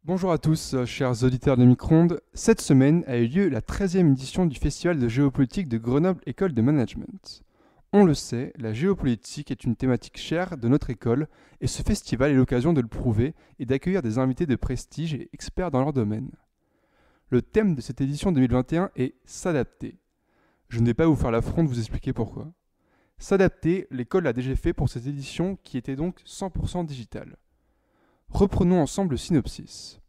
Bonjour à tous, chers auditeurs de Micro-ondes. Cette semaine a eu lieu la 13e édition du Festival de géopolitique de Grenoble École de Management. On le sait, la géopolitique est une thématique chère de notre école et ce festival est l'occasion de le prouver et d'accueillir des invités de prestige et experts dans leur domaine. Le thème de cette édition 2021 est S'adapter. Je ne vais pas vous faire l'affront de vous expliquer pourquoi. S'adapter, l'école l'a déjà fait pour cette édition qui était donc 100% digitale. Reprenons ensemble le synopsis.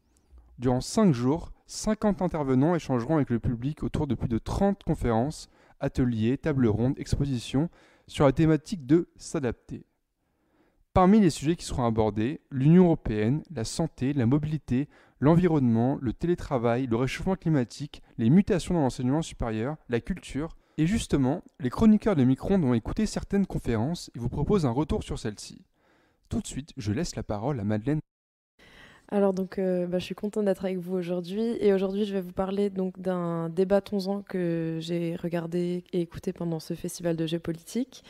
Durant 5 jours, 50 intervenants échangeront avec le public autour de plus de 30 conférences, ateliers, tables rondes, expositions sur la thématique de s'adapter. Parmi les sujets qui seront abordés, l'Union européenne, la santé, la mobilité, l'environnement, le télétravail, le réchauffement climatique, les mutations dans l'enseignement supérieur, la culture. Et justement, les chroniqueurs de Micro-ondes ont écouté certaines conférences et vous proposent un retour sur celles-ci. Tout de suite, je laisse la parole à Madeleine. Je suis contente d'être avec vous aujourd'hui. Et aujourd'hui, je vais vous parler donc d'un Débattons-en que j'ai regardé et écouté pendant ce festival de géopolitique.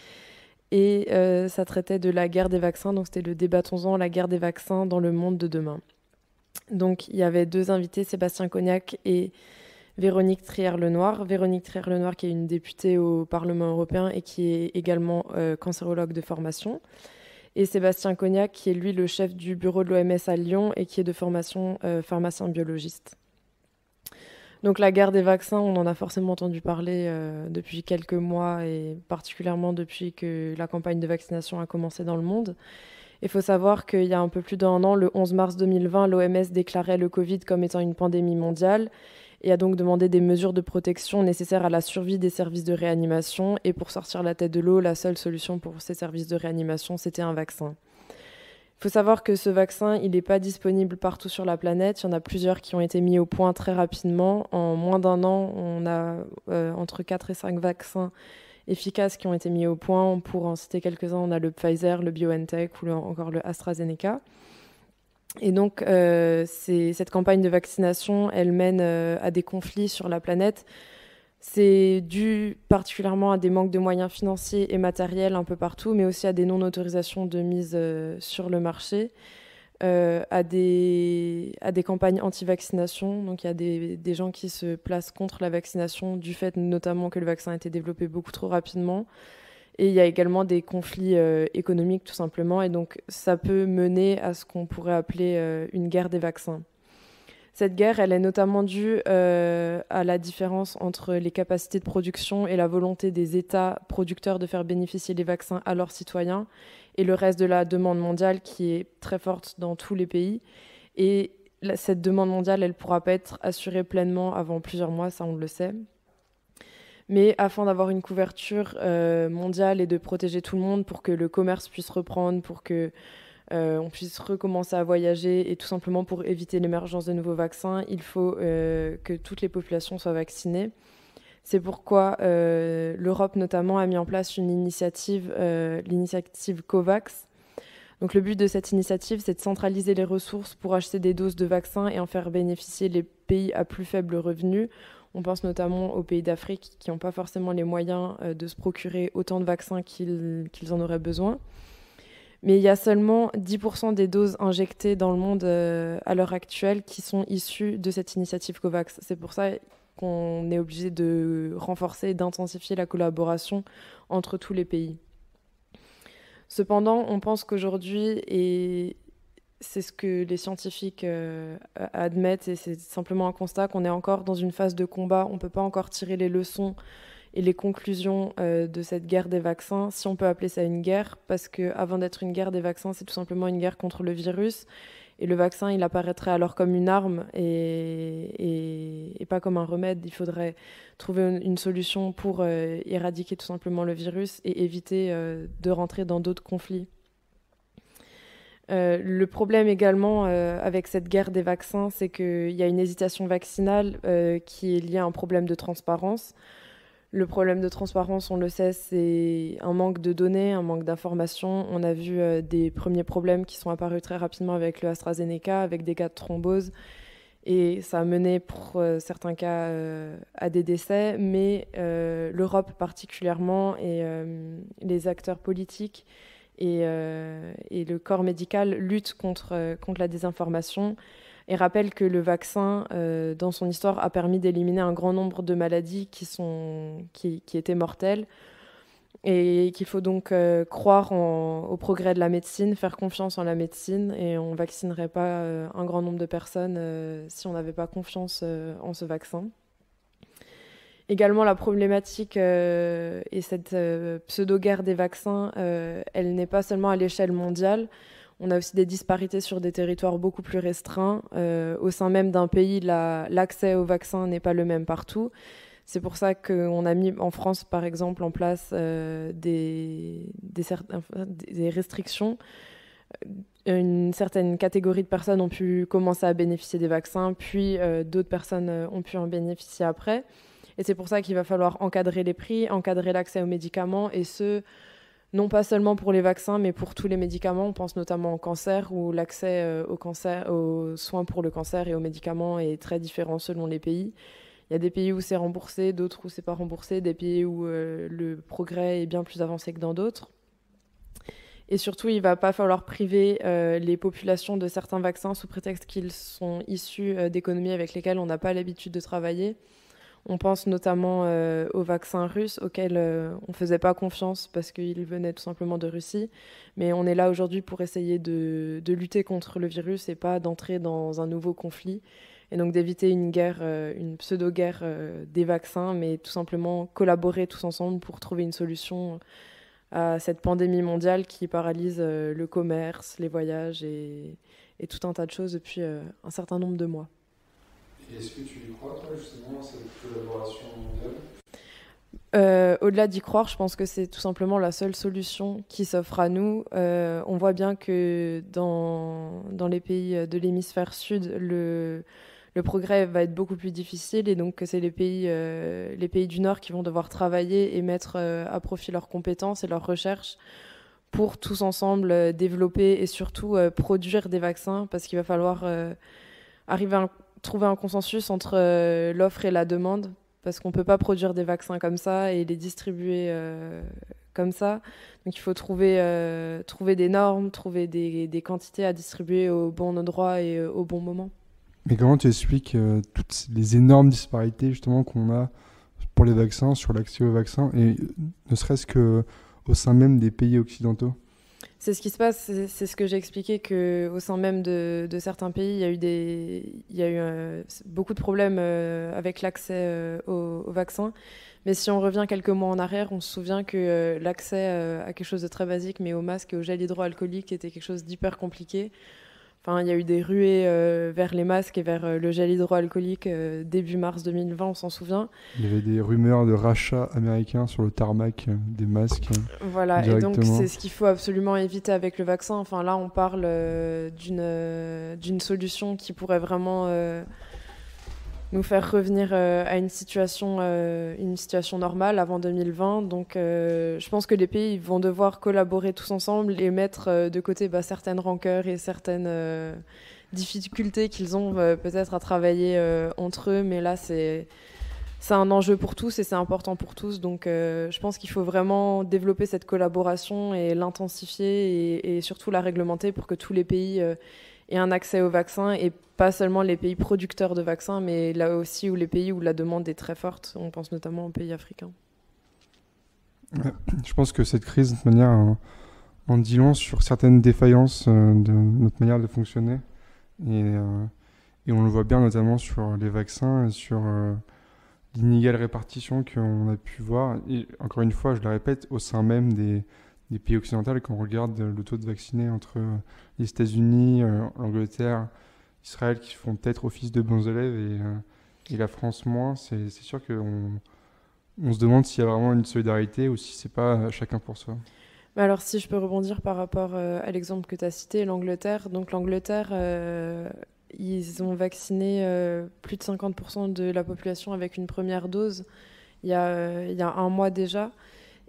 Et ça traitait de la guerre des vaccins. Donc, c'était le Débattons-en, la guerre des vaccins dans le monde de demain. Donc, il y avait deux invités, Sébastien Cognac et Véronique Trier-Lenoir. Véronique Trier-Lenoir, qui est une députée au Parlement européen et qui est également cancérologue de formation. Et Sébastien Cognac, qui est lui le chef du bureau de l'OMS à Lyon et qui est de formation pharmacien biologiste. Donc la guerre des vaccins, on en a forcément entendu parler depuis quelques mois et particulièrement depuis que la campagne de vaccination a commencé dans le monde. Il faut savoir qu'il y a un peu plus d'un an, le 11 mars 2020, l'OMS déclarait le Covid comme étant une pandémie mondiale et a donc demandé des mesures de protection nécessaires à la survie des services de réanimation. Et pour sortir la tête de l'eau, la seule solution pour ces services de réanimation, c'était un vaccin. Il faut savoir que ce vaccin, il n'est pas disponible partout sur la planète. Il y en a plusieurs qui ont été mis au point très rapidement. En moins d'un an, on a entre 4 et 5 vaccins efficaces qui ont été mis au point. Pour en citer quelques-uns, on a le Pfizer, le BioNTech ou encore le AstraZeneca. Et donc, cette campagne de vaccination, elle mène à des conflits sur la planète. C'est dû particulièrement à des manques de moyens financiers et matériels un peu partout, mais aussi à des non-autorisations de mise sur le marché, à des campagnes anti-vaccination. Donc, il y a des gens qui se placent contre la vaccination du fait notamment que le vaccin a été développé beaucoup trop rapidement. Et il y a également des conflits économiques, tout simplement. Et donc, ça peut mener à ce qu'on pourrait appeler une guerre des vaccins. Cette guerre, elle est notamment due à la différence entre les capacités de production et la volonté des États producteurs de faire bénéficier les vaccins à leurs citoyens et le reste de la demande mondiale qui est très forte dans tous les pays. Et cette demande mondiale, elle ne pourra pas être assurée pleinement avant plusieurs mois, ça on le sait. Mais afin d'avoir une couverture mondiale et de protéger tout le monde pour que le commerce puisse reprendre, pour que on puisse recommencer à voyager et tout simplement pour éviter l'émergence de nouveaux vaccins, il faut que toutes les populations soient vaccinées. C'est pourquoi l'Europe notamment a mis en place une initiative, l'initiative COVAX. Donc le but de cette initiative, c'est de centraliser les ressources pour acheter des doses de vaccins et en faire bénéficier les pays à plus faible revenu. On pense notamment aux pays d'Afrique qui n'ont pas forcément les moyens de se procurer autant de vaccins qu'ils en auraient besoin. Mais il y a seulement 10% des doses injectées dans le monde à l'heure actuelle qui sont issues de cette initiative COVAX. C'est pour ça qu'on est obligé de renforcer et d'intensifier la collaboration entre tous les pays. Cependant, on pense qu'aujourd'hui, et c'est ce que les scientifiques admettent, et c'est simplement un constat, qu'on est encore dans une phase de combat. On ne peut pas encore tirer les leçons et les conclusions de cette guerre des vaccins, si on peut appeler ça une guerre, parce qu'avant d'être une guerre des vaccins, c'est tout simplement une guerre contre le virus. Et le vaccin, il apparaîtrait alors comme une arme et pas comme un remède. Il faudrait trouver une solution pour éradiquer tout simplement le virus et éviter de rentrer dans d'autres conflits. Le problème également avec cette guerre des vaccins, c'est qu'il y a une hésitation vaccinale qui est liée à un problème de transparence. Le problème de transparence, on le sait, c'est un manque de données, un manque d'informations. On a vu des premiers problèmes qui sont apparus très rapidement avec le AstraZeneca, avec des cas de thrombose. Et ça a mené pour certains cas à des décès. Mais l'Europe particulièrement et les acteurs politiques et le corps médical luttent contre la désinformation et rappelle que le vaccin, dans son histoire, a permis d'éliminer un grand nombre de maladies qui étaient mortelles, et qu'il faut donc croire au progrès de la médecine, faire confiance en la médecine, et on ne vaccinerait pas un grand nombre de personnes si on n'avait pas confiance en ce vaccin. Également, la problématique et cette pseudo-guerre des vaccins, elle n'est pas seulement à l'échelle mondiale. On a aussi des disparités sur des territoires beaucoup plus restreints. Au sein même d'un pays, l'accès aux vaccins n'est pas le même partout. C'est pour ça qu'on a mis en France, par exemple, en place des restrictions. Une certaine catégorie de personnes ont pu commencer à bénéficier des vaccins, puis d'autres personnes ont pu en bénéficier après. Et c'est pour ça qu'il va falloir encadrer les prix, encadrer l'accès aux médicaments, et ce, non pas seulement pour les vaccins, mais pour tous les médicaments. On pense notamment au cancer, où l'accès aux soins pour le cancer et aux médicaments est très différent selon les pays. Il y a des pays où c'est remboursé, d'autres où c'est pas remboursé, des pays où le progrès est bien plus avancé que dans d'autres. Et surtout, il ne va pas falloir priver les populations de certains vaccins sous prétexte qu'ils sont issus d'économies avec lesquelles on n'a pas l'habitude de travailler. On pense notamment aux vaccins russes auxquels on ne faisait pas confiance parce qu'ils venaient tout simplement de Russie. Mais on est là aujourd'hui pour essayer de lutter contre le virus et pas d'entrer dans un nouveau conflit. Et donc d'éviter une guerre, une pseudo-guerre des vaccins, mais tout simplement collaborer tous ensemble pour trouver une solution à cette pandémie mondiale qui paralyse le commerce, les voyages et tout un tas de choses depuis un certain nombre de mois. Et est-ce que tu y crois, toi, justement, à cette collaboration mondiale ? Au-delà d'y croire, je pense que c'est tout simplement la seule solution qui s'offre à nous. On voit bien que dans les pays de l'hémisphère sud, le progrès va être beaucoup plus difficile, et donc que c'est les pays du Nord qui vont devoir travailler et mettre à profit leurs compétences et leurs recherches pour tous ensemble développer et surtout produire des vaccins, parce qu'il va falloir arriver à trouver un consensus entre l'offre et la demande, parce qu'on ne peut pas produire des vaccins comme ça et les distribuer comme ça. Donc il faut trouver des normes, trouver des quantités à distribuer au bon endroit et au bon moment. Mais comment tu expliques toutes les énormes disparités justement qu'on a pour les vaccins, sur l'accès aux vaccins, et ne serait-ce qu'au sein même des pays occidentaux ? C'est ce qui se passe, c'est ce que j'ai expliqué, qu'au sein même de certains pays, il y a eu beaucoup de problèmes avec l'accès aux vaccins. Mais si on revient quelques mois en arrière, on se souvient que l'accès à quelque chose de très basique, mais au masque et au gel hydroalcoolique, était quelque chose d'hyper compliqué. Enfin, il y a eu des ruées vers les masques et vers le gel hydroalcoolique début mars 2020, on s'en souvient. Il y avait des rumeurs de rachat américain sur le tarmac des masques. Voilà, et donc c'est ce qu'il faut absolument éviter avec le vaccin. Enfin, là, on parle d'une solution qui pourrait vraiment nous faire revenir à une situation normale avant 2020. Donc je pense que les pays vont devoir collaborer tous ensemble et mettre de côté certaines rancœurs et certaines difficultés qu'ils ont peut-être à travailler entre eux. Mais là, c'est un enjeu pour tous et c'est important pour tous. Donc je pense qu'il faut vraiment développer cette collaboration et l'intensifier et surtout la réglementer pour que tous les pays aient un accès aux vaccins, et pas seulement les pays producteurs de vaccins, mais là aussi où les pays où la demande est très forte. On pense notamment aux pays africains. Ouais, je pense que cette crise, de toute manière, en dit long sur certaines défaillances de notre manière de fonctionner. Et on le voit bien notamment sur les vaccins et sur l'inégale répartition qu'on a pu voir. Et encore une fois, je le répète, au sein même des pays occidentaux, quand on regarde le taux de vaccinés entre les États-Unis, l'Angleterre, Israël, qui font peut-être office de bons élèves, et la France moins, c'est sûr qu'on se demande s'il y a vraiment une solidarité ou si c'est pas chacun pour soi. Alors si je peux rebondir par rapport à l'exemple que tu as cité, l'Angleterre. Donc l'Angleterre, ils ont vacciné plus de 50% de la population avec une première dose il y a un mois déjà.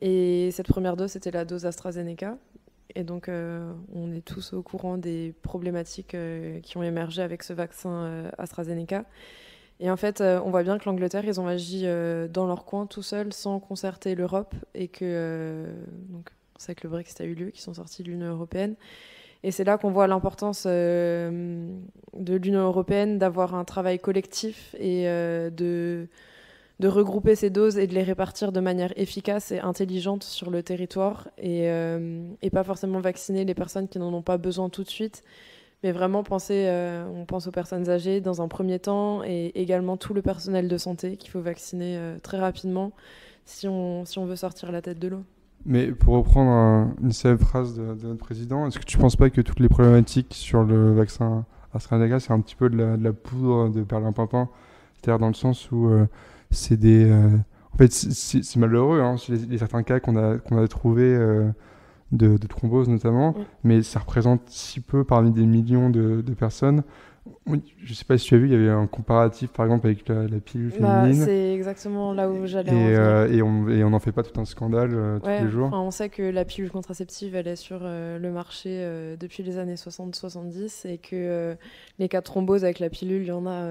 Et cette première dose, c'était la dose AstraZeneca. Et donc, on est tous au courant des problématiques qui ont émergé avec ce vaccin AstraZeneca. Et en fait, on voit bien que l'Angleterre, ils ont agi dans leur coin tout seuls, sans concerter l'Europe. Et que, donc, c'est que le Brexit a eu lieu, qu'ils sont sortis de l'Union européenne. Et c'est là qu'on voit l'importance de l'Union européenne d'avoir un travail collectif et de regrouper ces doses et de les répartir de manière efficace et intelligente sur le territoire et pas forcément vacciner les personnes qui n'en ont pas besoin tout de suite, mais vraiment on pense aux personnes âgées dans un premier temps et également tout le personnel de santé qu'il faut vacciner très rapidement si on veut sortir la tête de l'eau. Mais pour reprendre une célèbre phrase de notre président, est-ce que tu ne penses pas que toutes les problématiques sur le vaccin AstraZeneca, c'est un petit peu de la poudre de perlimpinpin, c'est-à-dire dans le sens où c'est des... en fait, c'est malheureux, hein, certains cas qu'on a trouvés de thrombose notamment, mais ça représente si peu parmi des millions de personnes. Je ne sais pas si tu as vu, il y avait un comparatif par exemple avec la pilule féminine. C'est exactement là où j'allais en venir. Et on n'en fait pas tout un scandale tous les jours. On sait que la pilule contraceptive, elle est sur le marché depuis les années 60-70 et que les cas de thrombose avec la pilule, il y en a...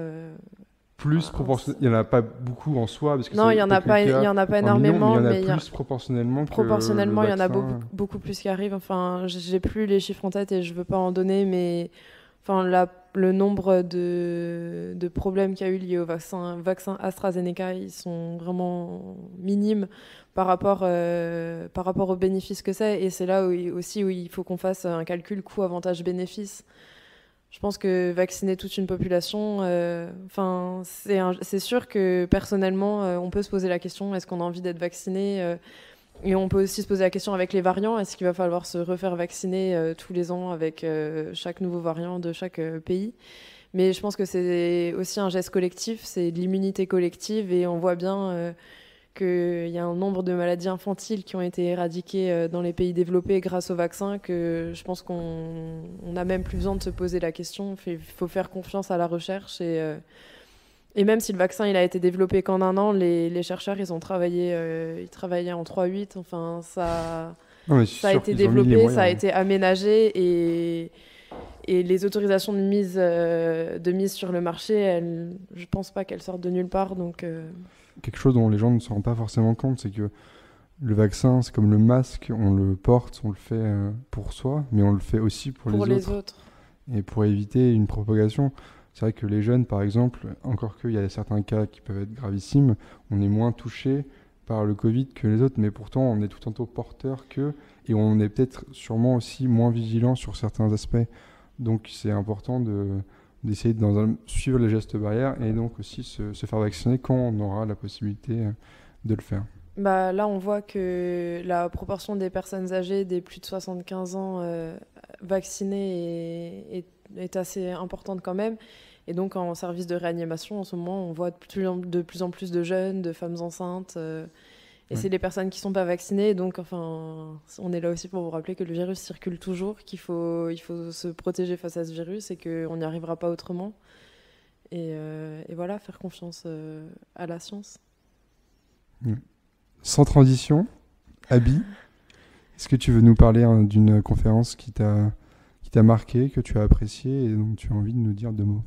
plus proportionnellement, il n'y en a pas beaucoup en soi. Parce que non, il n'y en a pas énormément, mais il y en a plus proportionnellement. Proportionnellement, il y en a beaucoup plus qui arrivent. Enfin, j'ai plus les chiffres en tête et je ne veux pas en donner, mais enfin, le nombre de problèmes qu'il y a eu liés au vaccin AstraZeneca, ils sont vraiment minimes par rapport aux bénéfices que c'est. Et c'est là où il faut qu'on fasse un calcul coût-avantage-bénéfice. Je pense que vacciner toute une population, c'est sûr que personnellement, on peut se poser la question, est-ce qu'on a envie d'être vacciné et on peut aussi se poser la question avec les variants, est-ce qu'il va falloir se refaire vacciner tous les ans avec chaque nouveau variant de chaque pays. Mais je pense que c'est aussi un geste collectif, c'est de l'immunité collective et on voit bien qu'il y a un nombre de maladies infantiles qui ont été éradiquées dans les pays développés grâce au vaccin, que je pense qu'on n'a même plus besoin de se poser la question. Il faut faire confiance à la recherche. Et même si le vaccin il a été développé qu'en un an, les chercheurs ils travaillaient en 3-8. Enfin, ça a été développé, ça a été aménagé et les autorisations de mise sur le marché, je pense pas qu'elles sortent de nulle part. Donc quelque chose dont les gens ne se rendent pas forcément compte, c'est que le vaccin, c'est comme le masque, on le porte, on le fait pour soi, mais on le fait aussi pour les autres. Et pour éviter une propagation. C'est vrai que les jeunes, par exemple, encore qu'il y a certains cas qui peuvent être gravissimes, on est moins touché par le Covid que les autres, mais pourtant on est tout autant porteur qu'eux, et on est peut-être sûrement aussi moins vigilant sur certains aspects. Donc c'est important d'essayer de suivre les gestes barrières et donc aussi se faire vacciner quand on aura la possibilité de le faire. Là, on voit que la proportion des personnes âgées des plus de 75 ans vaccinées est assez importante quand même. Et donc en service de réanimation, en ce moment, on voit de plus en plus de jeunes, de femmes enceintes. Et c'est les personnes qui ne sont pas vaccinées. Donc on est là aussi pour vous rappeler que le virus circule toujours, qu'il faut se protéger face à ce virus et qu'on n'y arrivera pas autrement. Et voilà, faire confiance à la science. Sans transition, Abby, est-ce que tu veux nous parler d'une conférence qui t'a marqué, que tu as appréciée et dont tu as envie de nous dire 2 mots?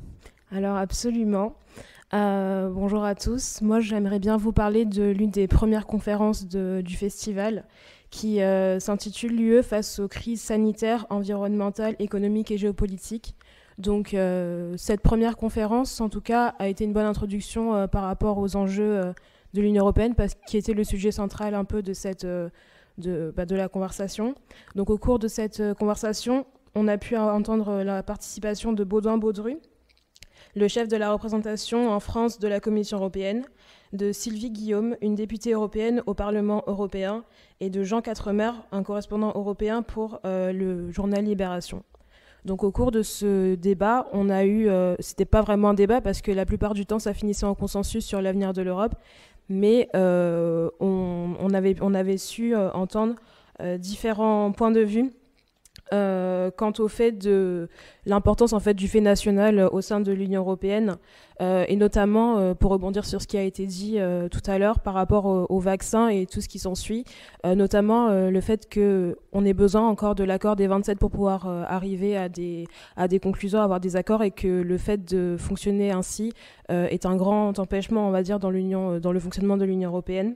Alors absolument. Bonjour à tous. Moi, j'aimerais bien vous parler de l'une des premières conférences du festival qui s'intitule « L'UE face aux crises sanitaires, environnementales, économiques et géopolitiques ». Donc cette première conférence, en tout cas, a été une bonne introduction par rapport aux enjeux de l'Union européenne, qui était le sujet central un peu de la conversation. Donc au cours de cette conversation, on a pu entendre la participation de Baudouin Baudru, le chef de la représentation en France de la Commission européenne, de Sylvie Guillaume, une députée européenne au Parlement européen, et de Jean Quatremer, un correspondant européen pour le journal Libération. Donc au cours de ce débat, on a eu, c'était pas vraiment un débat parce que la plupart du temps ça finissait en consensus sur l'avenir de l'Europe, mais on avait su entendre différents points de vue quant au fait de l'importance en fait du fait national au sein de l'Union européenne et notamment pour rebondir sur ce qui a été dit tout à l'heure par rapport au vaccin et tout ce qui s'ensuit, notamment le fait qu'on ait besoin encore de l'accord des 27 pour pouvoir arriver à des conclusions, avoir des accords, et que le fait de fonctionner ainsi est un grand empêchement, on va dire, dans le fonctionnement de l'Union européenne.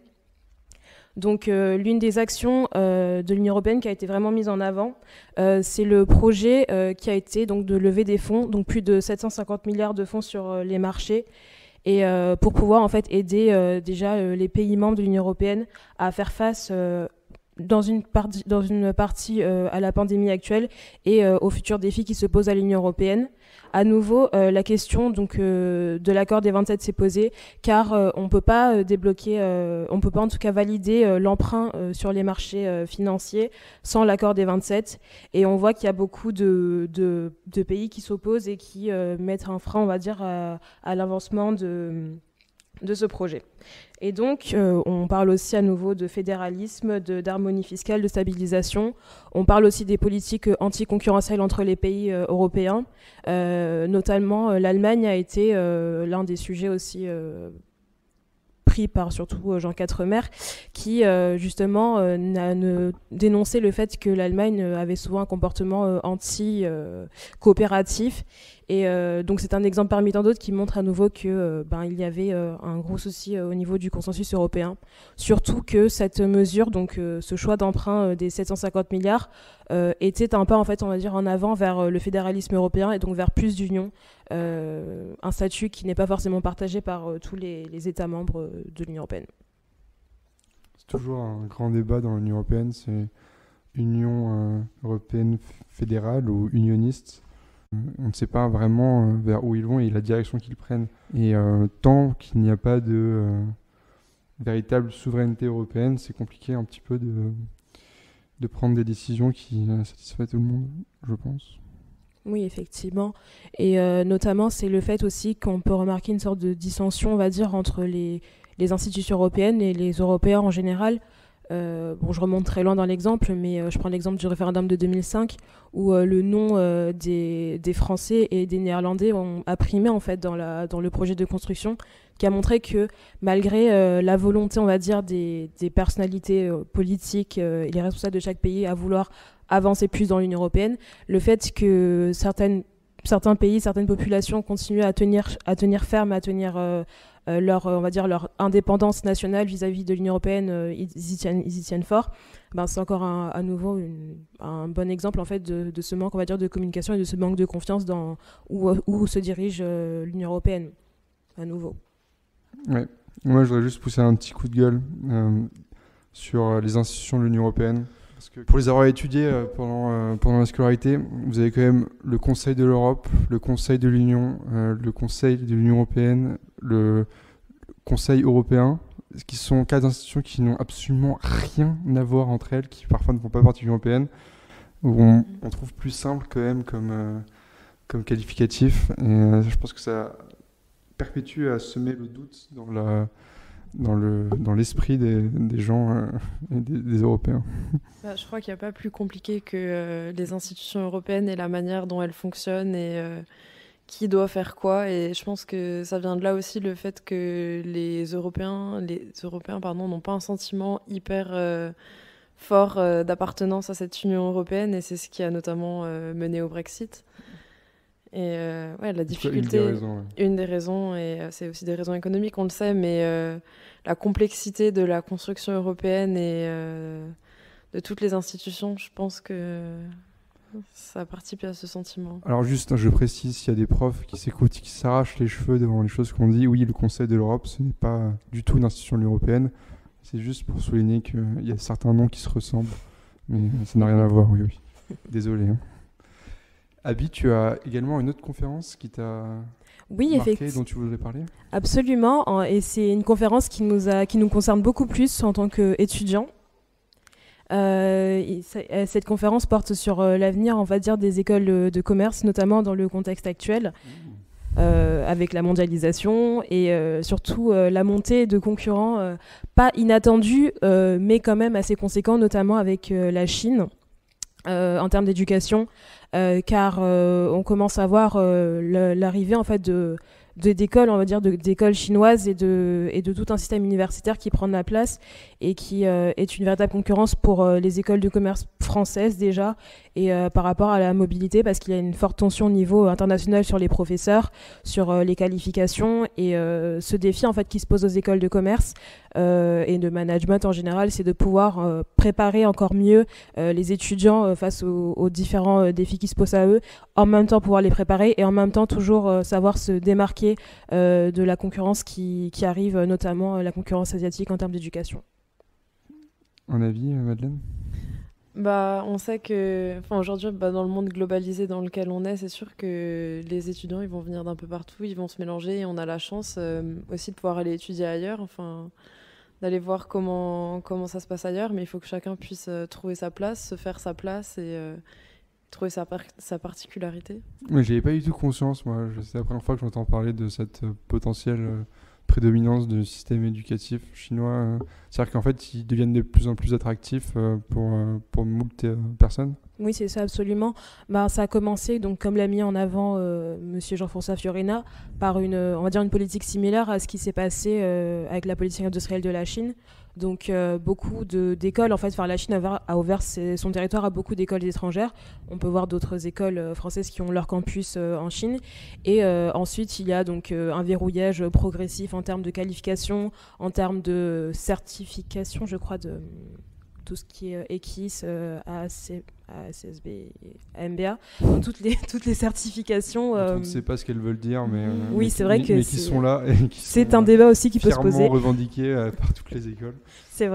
Donc l'une des actions de l'Union européenne qui a été vraiment mise en avant, c'est le projet qui a été donc, de lever des fonds, donc plus de 750 milliards de fonds sur les marchés, et pour pouvoir en fait aider déjà les pays membres de l'Union européenne à faire face dans une partie à la pandémie actuelle et aux futurs défis qui se posent à l'Union européenne. À nouveau, la question donc, de l'accord des 27 s'est posée, car on ne peut pas débloquer, on ne peut pas en tout cas valider l'emprunt sur les marchés financiers sans l'accord des 27. Et on voit qu'il y a beaucoup de pays qui s'opposent et qui mettent un frein, on va dire, à l'avancement de ce projet. Et donc, on parle aussi à nouveau de fédéralisme, d'harmonie fiscale, de stabilisation. On parle aussi des politiques anticoncurrentielles entre les pays européens. Notamment, l'Allemagne a été l'un des sujets aussi pris par surtout Jean Quatremer, qui justement dénonçait le fait que l'Allemagne avait souvent un comportement anti-coopératif. Et donc c'est un exemple parmi tant d'autres qui montre à nouveau que il y avait un gros souci au niveau du consensus européen. Surtout que cette mesure, donc ce choix d'emprunt des 750 milliards, était un pas en fait, on va dire, en avant vers le fédéralisme européen et donc vers plus d'union, un statut qui n'est pas forcément partagé par tous les États membres de l'Union européenne. C'est toujours un grand débat dans l'Union européenne, c'est Union européenne fédérale ou unioniste. On ne sait pas vraiment vers où ils vont et la direction qu'ils prennent. Et tant qu'il n'y a pas de véritable souveraineté européenne, c'est compliqué un petit peu de prendre des décisions qui satisfassent tout le monde, je pense. Oui, effectivement. Et notamment, c'est le fait aussi qu'on peut remarquer une sorte de dissension, on va dire, entre les institutions européennes et les Européens en général. Je remonte très loin dans l'exemple, mais je prends l'exemple du référendum de 2005 où le nom des Français et des Néerlandais a primé en fait dans le projet de construction, qui a montré que malgré la volonté, on va dire, des personnalités politiques et les responsables de chaque pays à vouloir avancer plus dans l'Union européenne, le fait que certains pays, certaines populations continuent à tenir ferme, à tenir leur indépendance nationale vis-à-vis de l'Union européenne, ils y tiennent fort. C'est encore à nouveau un bon exemple en fait de ce manque, on va dire, de communication et de ce manque de confiance dans où se dirige l'Union européenne à nouveau. Ouais. Moi, je voudrais juste pousser un petit coup de gueule sur les institutions de l'Union européenne. Parce que pour les avoir étudiés pendant la scolarité, vous avez quand même le Conseil de l'Europe, le Conseil de l'Union, le Conseil de l'Union européenne, le Conseil européen, qui sont 4 institutions qui n'ont absolument rien à voir entre elles, qui parfois ne font pas partie de l'Union européenne, où on trouve plus simple quand même comme qualificatif. Et je pense que ça perpétue à semer le doute dans l'esprit des gens et des Européens. Je crois qu'il n'y a pas plus compliqué que les institutions européennes et la manière dont elles fonctionnent et qui doit faire quoi. Et je pense que ça vient de là aussi, le fait que les Européens n'ont pas un sentiment hyper fort d'appartenance à cette Union européenne, et c'est ce qui a notamment mené au Brexit. Et la difficulté, une des raisons, et c'est aussi des raisons économiques, on le sait, mais la complexité de la construction européenne et de toutes les institutions, je pense que ça participe à ce sentiment. Alors juste, je précise, s'il y a des profs qui s'écoutent, qui s'arrachent les cheveux devant les choses qu'on dit, oui, le Conseil de l'Europe, ce n'est pas du tout une institution de l'Union européenne, c'est juste pour souligner qu'il y a certains noms qui se ressemblent, mais ça n'a rien à voir, oui. Désolé. Abby, tu as également une autre conférence qui t'a marqué, dont tu voudrais parler ? Absolument, et c'est une conférence qui nous concerne beaucoup plus en tant qu'étudiants. Cette conférence porte sur l'avenir, on va dire, des écoles de commerce, notamment dans le contexte actuel, avec la mondialisation et surtout la montée de concurrents pas inattendus, mais quand même assez conséquents, notamment avec la Chine. En termes d'éducation, car on commence à voir l'arrivée en fait de d'écoles, on va dire, d'écoles chinoises et de tout un système universitaire qui prend de la place et qui est une véritable concurrence pour les écoles de commerce françaises déjà et par rapport à la mobilité parce qu'il y a une forte tension au niveau international sur les professeurs, sur les qualifications et ce défi en fait qui se pose aux écoles de commerce et de management en général, c'est de pouvoir préparer encore mieux les étudiants face aux différents défis qui se posent à eux, en même temps pouvoir les préparer et en même temps toujours savoir se démarquer de la concurrence qui arrive, notamment la concurrence asiatique en termes d'éducation. Un avis, Madeleine ? On sait que, aujourd'hui, dans le monde globalisé dans lequel on est, c'est sûr que les étudiants, ils vont venir d'un peu partout, ils vont se mélanger et on a la chance aussi de pouvoir aller étudier ailleurs, d'aller voir comment ça se passe ailleurs, mais il faut que chacun puisse trouver sa place, se faire sa place et trouver sa particularité. Mais j'avais pas du tout conscience, moi. C'est la première fois que j'entends parler de cette potentielle prédominance du système éducatif chinois. C'est-à-dire qu'en fait, ils deviennent de plus en plus attractifs pour moult personnes. Oui, c'est ça, absolument. Ça a commencé, donc, comme l'a mis en avant Monsieur Jean-François Fiorina, par on va dire une politique similaire à ce qui s'est passé avec la politique industrielle de la Chine. Donc beaucoup d'écoles, en fait, la Chine a ouvert son territoire à beaucoup d'écoles étrangères. On peut voir d'autres écoles françaises qui ont leur campus en Chine. Et ensuite, il y a donc un verrouillage progressif en termes de qualification, en termes de certification, je crois, de tout ce qui est EQUIS, ACSB, AMBA, donc toutes les certifications. On ne sait pas ce qu'elles veulent dire, mais oui, c'est vrai que qui sont là et qui c'est sont un débat aussi qui peut se poser. Fièrement revendiqué par toutes les écoles. C'est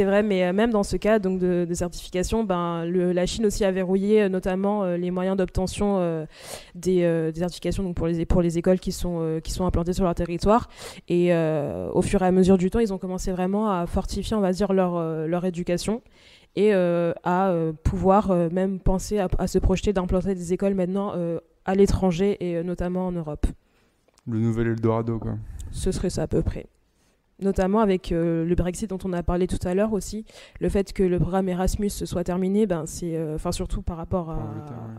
vrai, mais même dans ce cas donc de certification, la Chine aussi a verrouillé notamment les moyens d'obtention des certifications donc pour les écoles qui sont implantées sur leur territoire. Et au fur et à mesure du temps, ils ont commencé vraiment à fortifier, on va dire, leur éducation et à pouvoir même penser à se projeter d'implanter des écoles maintenant à l'étranger et notamment en Europe. Le nouvel Eldorado, quoi. Ce serait ça à peu près. Notamment avec le Brexit dont on a parlé tout à l'heure aussi, le fait que le programme Erasmus soit terminé, c'est surtout par rapport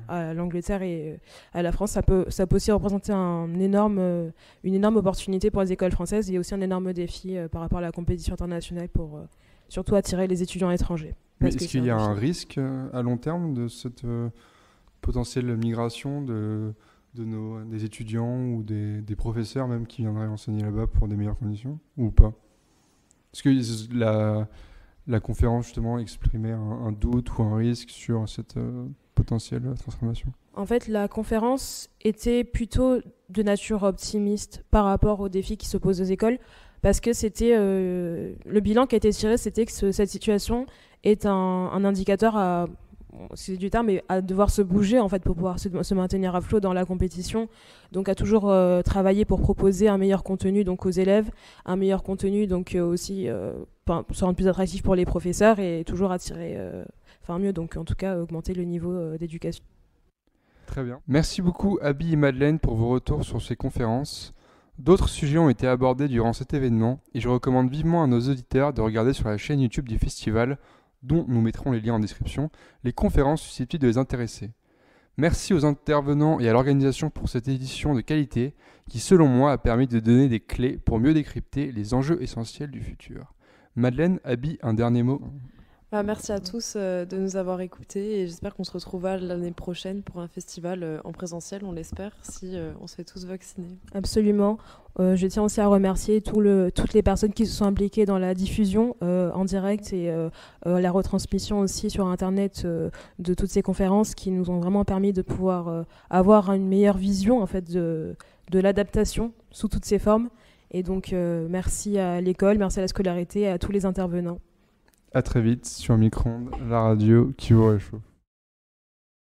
à l'Angleterre et à la France, ça peut aussi représenter une énorme opportunité pour les écoles françaises et aussi un énorme défi par rapport à la compétition internationale pour surtout attirer les étudiants étrangers. Mais est-ce qu'il y a un risque à long terme de cette potentielle migration des étudiants ou des professeurs même qui viendraient enseigner là-bas pour des meilleures conditions ou pas? Est-ce que la conférence justement exprimait un doute ou un risque sur cette potentielle transformation? En fait, la conférence était plutôt de nature optimiste par rapport aux défis qui se posent aux écoles parce que c'était le bilan qui a été tiré, c'était que cette situation est un indicateur c'est du terme, mais à devoir se bouger en fait pour pouvoir se maintenir à flot dans la compétition. Donc à toujours travailler pour proposer un meilleur contenu donc aux élèves, un meilleur contenu donc aussi se rendre plus attractif pour les professeurs et toujours attirer mieux, donc en tout cas augmenter le niveau d'éducation. Très bien. Merci beaucoup Abby et Madeleine pour vos retours sur ces conférences. D'autres sujets ont été abordés durant cet événement et je recommande vivement à nos auditeurs de regarder sur la chaîne YouTube du festival, dont nous mettrons les liens en description, les conférences susceptibles de les intéresser. Merci aux intervenants et à l'organisation pour cette édition de qualité qui, selon moi, a permis de donner des clés pour mieux décrypter les enjeux essentiels du futur. Madeleine, Abby, un dernier mot ? Merci à tous de nous avoir écoutés et j'espère qu'on se retrouvera l'année prochaine pour un festival en présentiel, on l'espère, si on se fait tous vacciner. Absolument. Je tiens aussi à remercier toutes les personnes qui se sont impliquées dans la diffusion en direct et la retransmission aussi sur Internet de toutes ces conférences qui nous ont vraiment permis de pouvoir avoir une meilleure vision en fait, de l'adaptation sous toutes ses formes. Et donc merci à l'école, merci à la scolarité et à tous les intervenants. À très vite sur Micro-ondes, la radio qui vous réchauffe.